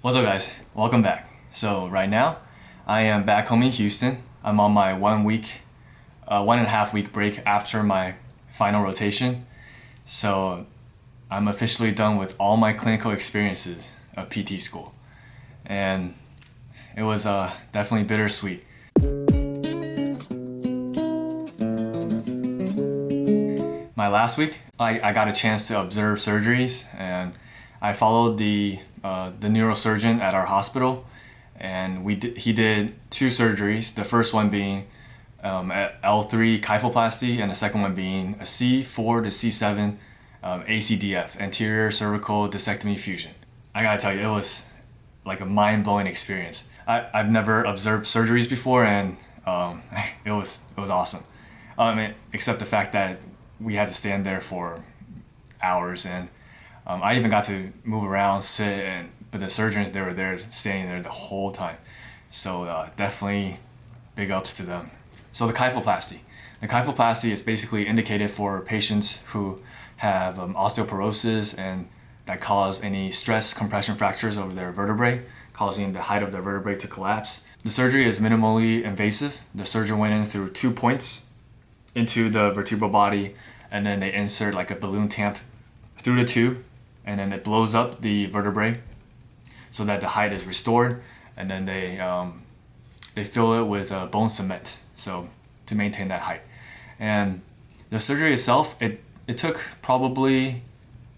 What's up, guys? Welcome back. So right now, I am back home in Houston. I'm on my 1.5 week break after my final rotation. So I'm officially done with all my clinical experiences of PT school. And it was definitely bittersweet. My last week, I got a chance to observe surgeries, and I followed the neurosurgeon at our hospital, and he did two surgeries. The first one being L3 kyphoplasty, and the second one being a C4 to C7 ACDF, anterior cervical discectomy fusion. I gotta tell you, it was like a mind-blowing experience. I've never observed surgeries before, and it was awesome. Except the fact that we had to stand there for hours, and I even got to move around, sit, but the surgeons, they were there standing there the whole time. So definitely big ups to them. So the kyphoplasty. The kyphoplasty is basically indicated for patients who have osteoporosis and that cause any stress compression fractures over their vertebrae, causing the height of their vertebrae to collapse. The surgery is minimally invasive. The surgeon went in through 2 points into the vertebral body, and then they insert like a balloon tamp through the tube, and then it blows up the vertebrae so that the height is restored, and then they fill it with bone cement so to maintain that height. And the surgery itself, it took probably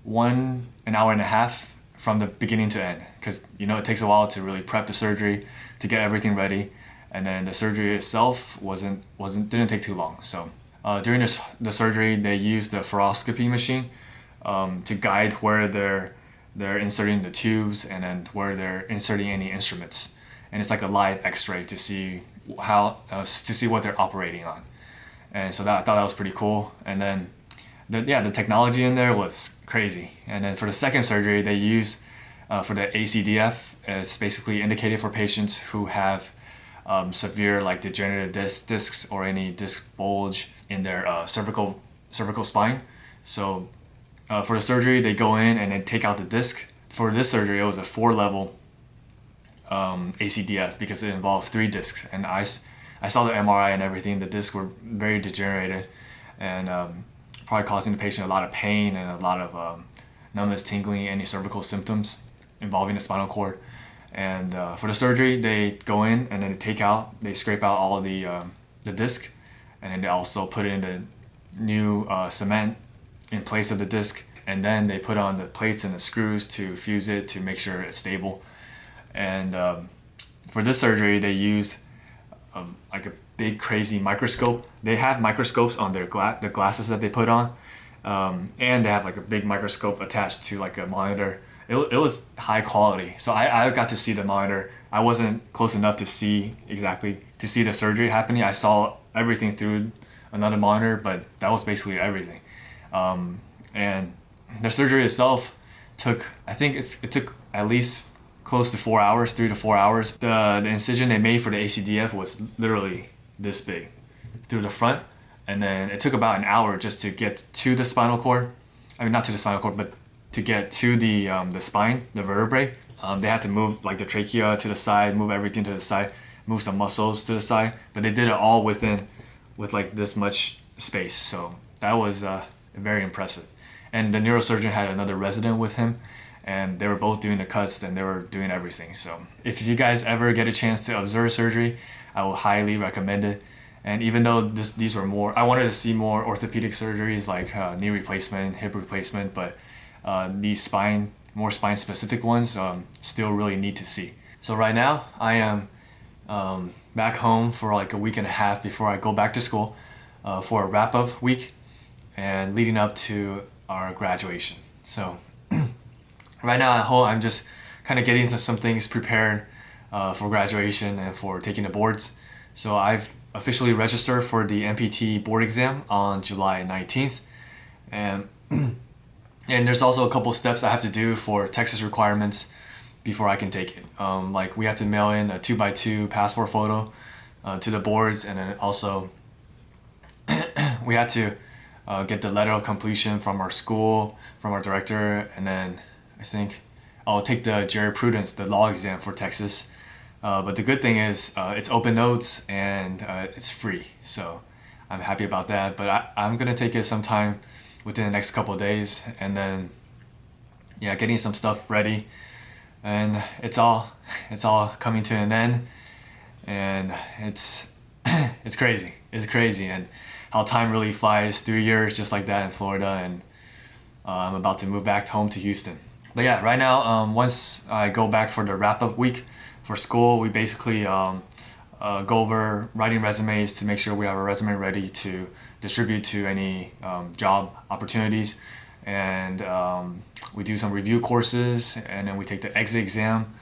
an hour and a half from the beginning to end, because it takes a while to really prep the surgery, to get everything ready, and then the surgery itself didn't take too long. So during the surgery, they used the fluoroscopy machine to guide where they're inserting the tubes, and then where they're inserting any instruments. And it's like a live X-ray to see what they're operating on. And so I thought that was pretty cool. And then the technology in there was crazy. And then for the second surgery, they used for the ACDF. It's basically indicated for patients who have severe like degenerative discs or any disc bulge in their cervical spine. So for the surgery, they go in and then take out the disc. For this surgery, it was a 4-level ACDF because it involved 3 discs. And I saw the MRI and everything. The discs were very degenerated, and probably causing the patient a lot of pain and a lot of numbness, tingling, any cervical symptoms involving the spinal cord. And for the surgery, they go in and then they scrape out all of the disc, and then they also put in the new cement in place of the disc, and then they put on the plates and the screws to fuse it to make sure it's stable. And for this surgery, they used like a big crazy microscope. They have microscopes on their the glasses that they put on, and they have like a big microscope attached to like a monitor. It was high quality, so I got to see the monitor. I wasn't close enough to see the surgery happening. I saw everything through another monitor, but that was basically everything. And the surgery itself took, I think it took at least close to 4 hours, 3 to 4 hours. The incision they made for the ACDF was literally this big through the front, and then it took about an hour just to get to the spinal cord. I mean, not to the spinal cord, but to get to the spine, the vertebrae. They had to move like the trachea to the side, move everything to the side, move some muscles to the side, but they did it all with like this much space. So that was very impressive. And the neurosurgeon had another resident with him, and they were both doing the cuts, and they were doing everything. So if you guys ever get a chance to observe surgery, I will highly recommend it. And even though these were more, I wanted to see more orthopedic surgeries like knee replacement, hip replacement, but these more spine specific ones still really need to see. So right now I am back home for like a week and a half before I go back to school for a wrap-up week and leading up to our graduation. So right now at home, I'm just kind of getting some things prepared for graduation and for taking the boards. So I've officially registered for the MPT board exam on July 19th. And there's also a couple steps I have to do for Texas requirements before I can take it. Like we have to mail in a 2x2 passport photo to the boards, and then also we had to get the letter of completion from our school, from our director, and then I think I'll take the jurisprudence, the law exam for Texas. But the good thing is it's open notes and it's free. So I'm happy about that. But I'm going to take it sometime within the next couple of days, and then yeah, getting some stuff ready. And it's all coming to an end, and it's it's crazy. It's crazy, and how time really flies, 3 years just like that in Florida, and I'm about to move back home to Houston. But yeah, right now, once I go back for the wrap-up week for school, we basically go over writing resumes to make sure we have a resume ready to distribute to any job opportunities. And we do some review courses, and then we take the exit exam,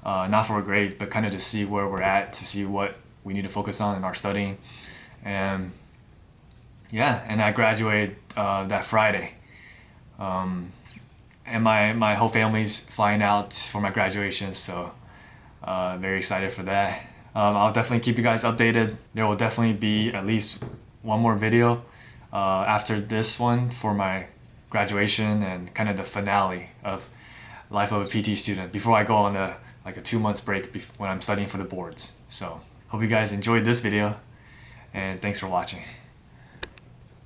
not for a grade, but kind of to see where we're at, to see what we need to focus on in our studying. And yeah, and I graduate that Friday. And my whole family's flying out for my graduation, so very excited for that. I'll definitely keep you guys updated. There will definitely be at least one more video after this one for my graduation and kind of the finale of life of a PT student before I go on a 2 months break when I'm studying for the boards. So hope you guys enjoyed this video, and thanks for watching.